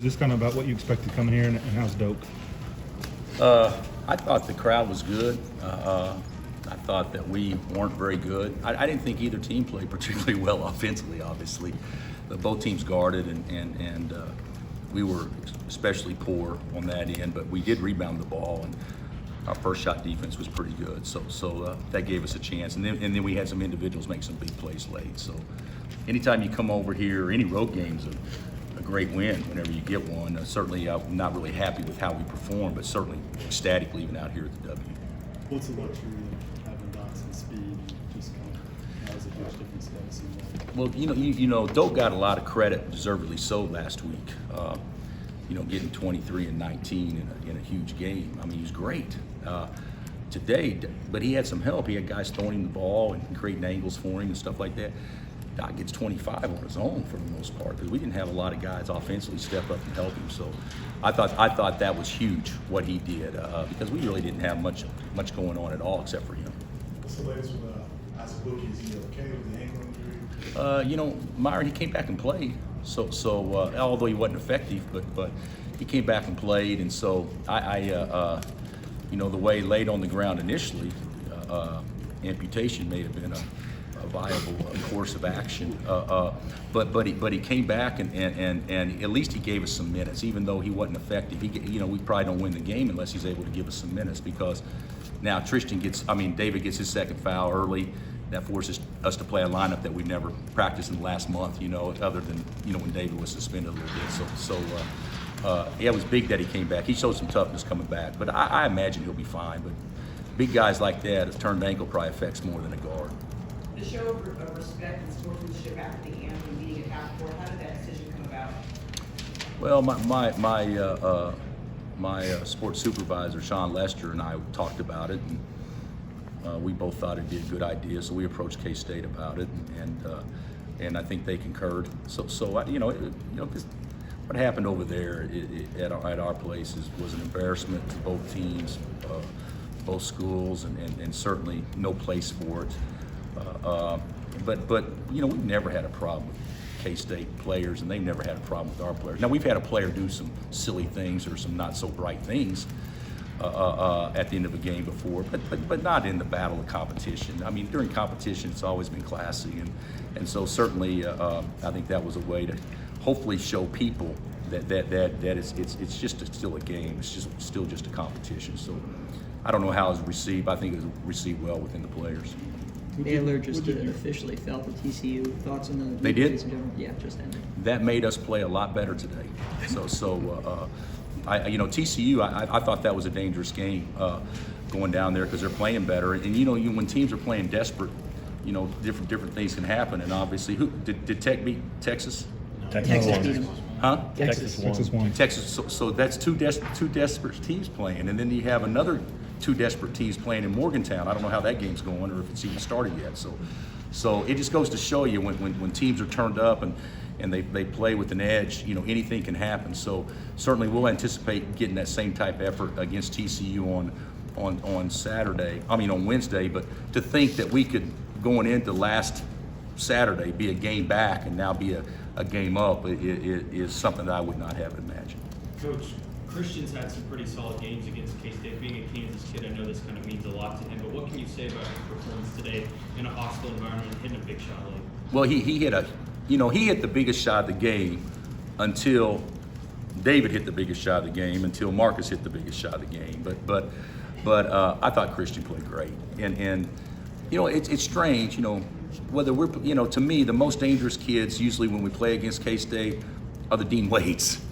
Is this kind of about what you expected coming here, and how's Doak? I thought the crowd was good. I thought that we weren't very good. I didn't think either team played particularly well offensively, obviously. But both teams guarded, and we were especially poor on that end. But we did rebound the ball, and our first shot defense was pretty good. So that gave us a chance. And then we had some individuals make some big plays late. So anytime you come over here, any road game's a great win whenever you get one. Certainly, I'm not really happy with how we performed, but certainly ecstatic leaving out here at the W. What's the luxury of having Dotson's speed and just kind of how is a huge difference that it seems like? Well, you know, Doak got a lot of credit, deservedly so, last week. Getting 23 and 19 in a huge game. I mean, he was great today, but he had some help. He had guys throwing him the ball and creating angles for him and stuff like that. Doc gets 25 on his own for the most part because we didn't have a lot of guys offensively step up and help him. So I thought that was huge what he did because we really didn't have much going on at all except for him. What's the latest with Azubuike? Is he okay with the ankle injury? Myron, he came back and played. So although he wasn't effective, but he came back and played, and so the way he laid on the ground initially, amputation may have been a viable course of action. But he came back and at least he gave us some minutes, even though he wasn't effective. We probably don't win the game unless he's able to give us some minutes because now David gets his second foul early. That forces us to play a lineup that we never practiced in the last month, other than, when David was suspended a little bit. It was big that he came back. He showed some toughness coming back, but I imagine he'll be fine. But big guys like that, a turned ankle probably affects more than a guard. The show of respect and sportsmanship after the anthem being at half court, how did that decision come about? Well, my sports supervisor, Sean Lester, and I talked about it, and we both thought it'd be a good idea, so we approached K-State about it, and I think they concurred. What happened over there at our place was an embarrassment to both teams, both schools, and certainly no place for it. But we've never had a problem with K-State players, and they've never had a problem with our players. Now, we've had a player do some silly things or some not so bright things at the end of a game before, but not in the battle of competition. I mean, during competition, it's always been classy, and so certainly I think that was a way to hopefully show people that it's just still a game. It's still just a competition. So I don't know how it was received. I think it was received well within the players. Baylor just officially felt the TCU thoughts on the. They did? Yeah, just ended. That made us play a lot better today. TCU, I thought that was a dangerous game going down there because they're playing better. And when teams are playing desperate, different things can happen. And obviously, did Tech beat Texas? Texas beat them. Huh? Texas won. Texas. So that's two desperate teams playing, and then you have another two desperate teams playing in Morgantown. I don't know how that game's going or if it's even started yet. So it just goes to show you when teams are turned up and they play with an edge, anything can happen. So certainly we'll anticipate getting that same type of effort against TCU on Wednesday. But to think that we could, going into last Saturday, be a game back and now be a game up is something that I would not have imagined. Coach, Christian's had some pretty solid games against K-State. Being a Kansas kid, I know this kind of means a lot to him, but what can you say about his performance today in a hostile environment, hitting a big shot late? Well, he hit the biggest shot of the game until David hit the biggest shot of the game, until Marcus hit the biggest shot of the game. But I thought Christian played great, and it's strange, whether we're, to me, the most dangerous kids usually when we play against K-State are the Dean Wades.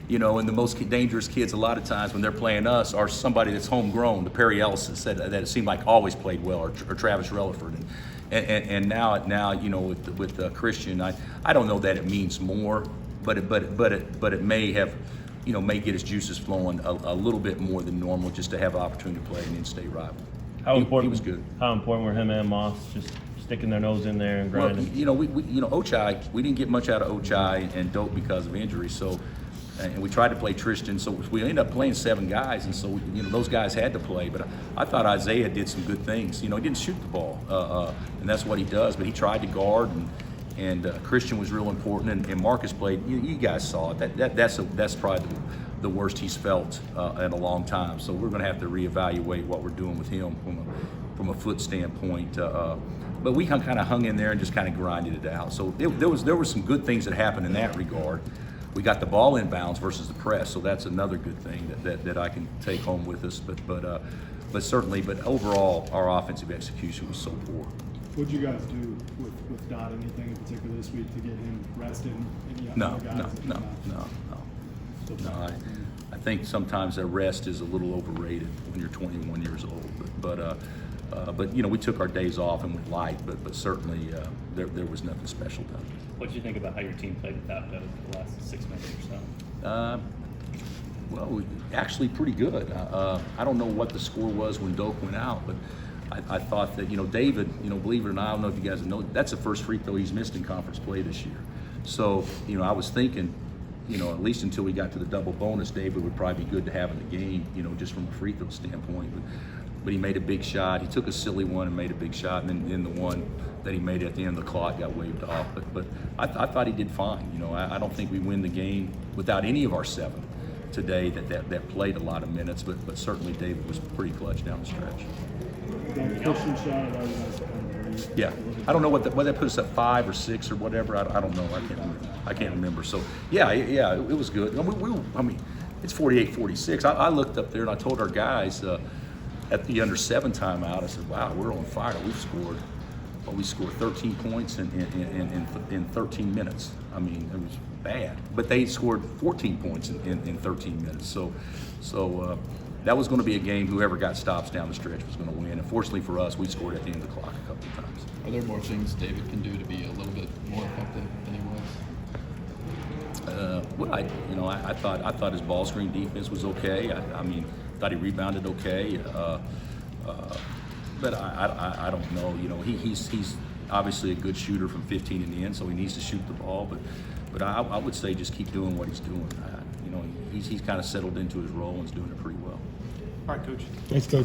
And the most dangerous kids a lot of times when they're playing us are somebody that's homegrown. The Perry Ellis that it seemed like always played well, or Travis Relaford. And now with Christian, I don't know that it means more, but it may have, may get his juices flowing a little bit more than normal just to have an opportunity to play an in-state rival. He was good. How important were him and Moss just sticking their nose in there and grinding? Well, Ochai, we didn't get much out of Ochai and Doak because of injury, so. And we tried to play Tristan, so we ended up playing 7 guys, and so those guys had to play. But I thought Isaiah did some good things. He didn't shoot the ball, and that's what he does. But he tried to guard, Christian was real important, and Marcus played. You guys saw it. That's probably the worst he's felt in a long time. So we're going to have to reevaluate what we're doing with him from a foot standpoint. But we kind of hung in there and just kind of grinded it out. So there were some good things that happened in that regard. We got the ball in bounds versus the press, so that's another good thing that I can take home with us. But certainly, overall, our offensive execution was so poor. What did you guys do with Dodd? Anything in particular this week to get him rested? Any No. other guys? No, I think sometimes that rest is a little overrated when you're 21 years old. But we took our days off and went light. But certainly there was nothing special done. What did you think about how your team played without Doak for the last 6 minutes or so? Well, actually pretty good. I don't know what the score was when Doak went out, but I thought that, David, believe it or not, I don't know if you guys know, that's the first free throw he's missed in conference play this year. So, I was thinking, at least until we got to the double bonus, David would probably be good to have in the game, just from a free throw standpoint. But he made a big shot. He took a silly one and made a big shot, and then the one that he made at the end of the clock got waved off. But I thought he did fine. I don't think we win the game without any of our 7 today that played a lot of minutes, but certainly David was pretty clutch down the stretch. That Christian shot allowed you guys to kind of breathe. Yeah, I don't know what that put us at 5 or 6 or whatever. I don't know. I can't remember. So yeah, it was good. I mean, it's 48-46. I looked up there and I told our guys at the under 7 timeout, I said, "Wow, we're on fire. We scored 13 points in 13 minutes. I mean, it was bad. But they scored 14 points in 13 minutes. So that was going to be a game. Whoever got stops down the stretch was going to win. And fortunately for us, we scored at the end of the clock a couple of times. Are there more things David can do to be a little bit more effective than he was? I thought his ball screen defense was okay. I mean, thought he rebounded okay. But I don't know. He's obviously a good shooter from 15 and in, so he needs to shoot the ball. But I would say just keep doing what he's doing. He's kind of settled into his role and is doing it pretty well. All right, Coach. Thanks, Coach.